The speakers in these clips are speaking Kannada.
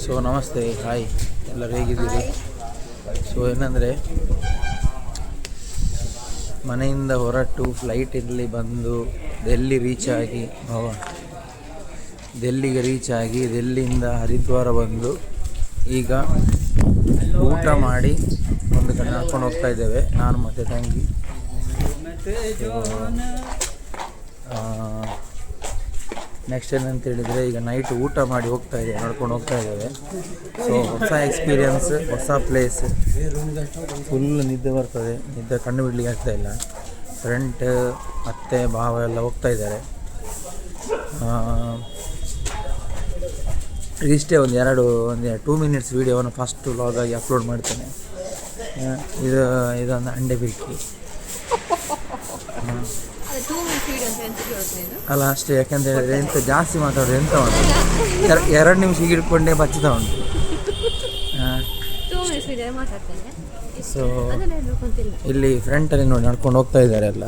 ಸೊ ನಮಸ್ತೆ, ಹಾಯ್, ಎಲ್ಲರೂ ಹೇಗಿದ್ದೀರಿ? ಸೊ ಏನಂದರೆ, ಮನೆಯಿಂದ ಹೊರಟು ಫ್ಲೈಟಲ್ಲಿ ಬಂದು ಡೆಲ್ಲಿಗೆ ರೀಚ್ ಆಗಿ ಡೆಲ್ಲಿಯಿಂದ ಹರಿದ್ವಾರ ಬಂದು ಈಗ ಊಟ ಮಾಡಿ ಒಂದು ಕಡೆ ನಡ್ಕೊಂಡು ಹೋಗ್ತಾ ಇದ್ದೇವೆ, ನಾನು ಮತ್ತು ತಂಗಿ. ನೆಕ್ಸ್ಟ್ ಏನಂತ ಹೇಳಿದರೆ, ಈಗ ನೈಟ್ ಊಟ ಮಾಡಿ ನಡ್ಕೊಂಡು ಹೋಗ್ತಾ ಇದ್ದೇವೆ. ಸೊ ಹೊಸ ಎಕ್ಸ್ಪೀರಿಯನ್ಸ್, ಹೊಸ ಪ್ಲೇಸ್, ಫುಲ್ ನಿದ್ದೆ ಬರ್ತದೆ, ನಿದ್ದೆ ಕಣ್ಣು ಬಿಡಲಿಕ್ಕೆ ಆಗ್ತಾಯಿಲ್ಲ. ಫ್ರೆಂಡ್ ಅತ್ತೆ ಭಾವ ಎಲ್ಲ ಹೋಗ್ತಾ ಇದ್ದಾರೆ. ಇಷ್ಟೇ ಒಂದು 2 ಮಿನಿಟ್ಸ್ ವೀಡಿಯೋವನ್ನು ಫಸ್ಟ್ ವ್ಲಾಗಾಗಿ ಅಪ್ಲೋಡ್ ಮಾಡ್ತೇನೆ. ಇದೊಂದು ಅಂಡೆ ಬಿರ್ಕಿ ಅಲ್ಲ ಅಷ್ಟೇ, ಯಾಕಂತ ಹೇಳಿದ್ರೆ ಎಂತ ಜಾಸ್ತಿ ಮಾತಾಡೋದು ಎಂತ ಉಂಟು, 2 ನಿಮಿಷ ಹಿಡ್ಕೊಂಡೇ ಬಚ್ಚುತ್ತಾ ಉಂಟು. ಸೊ ಇಲ್ಲಿ ಫ್ರಂಟಲ್ಲಿ ನೋಡಿ ನಡ್ಕೊಂಡು ಹೋಗ್ತಾ ಇದ್ದಾರೆ ಎಲ್ಲ.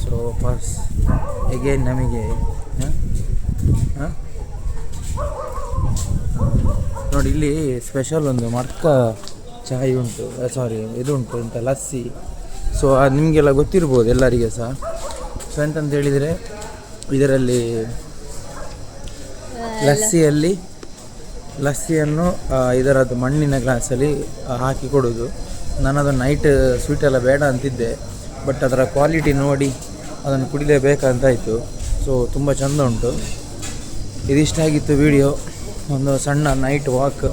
ಸೊ ವಾಪಸ್ ಎಗೇನ್ ನಮಗೆ ನೋಡಿ, ಇಲ್ಲಿ ಸ್ಪೆಷಲ್ ಒಂದು ಮರ್ಕ ಚಾಯ್ ಉಂಟು, ಇದು ಉಂಟು ಅಂತ ಲಸ್ಸಿ. ಸೊ ಅದು ನಿಮಗೆಲ್ಲ ಗೊತ್ತಿರ್ಬೋದು ಎಲ್ಲರಿಗೆ ಸಹ. ಸೊ ಎಂತಂತ ಹೇಳಿದರೆ, ಇದರಲ್ಲಿ ಲಸ್ಸಿಯನ್ನು ಇದರದ್ದು ಮಣ್ಣಿನ ಗ್ಲಾಸಲ್ಲಿ ಹಾಕಿ ಕೊಡೋದು. ನಾನದು ನೈಟ್ ಸ್ವೀಟೆಲ್ಲ ಬೇಡ ಅಂತಿದ್ದೆ, ಬಟ್ ಅದರ ಕ್ವಾಲಿಟಿ ನೋಡಿ ಅದನ್ನು ಕುಡಿಲೇಬೇಕಂತಾಯಿತು. ಸೊ ತುಂಬ ಚೆಂದ ಉಂಟು. ಇದಿಷ್ಟಾಗಿತ್ತು ವಿಡಿಯೋ, ಒಂದು ಸಣ್ಣ ನೈಟ್ ವಾಕ್.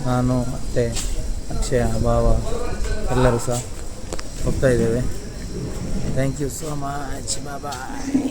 ನಾನು ಮತ್ತು ಅಕ್ಷಯ, ಭಾವ ಎಲ್ಲರೂ ಸಹ ಹೋಗ್ತಾ ಇದ್ದೇವೆ. Thank you so much, bye.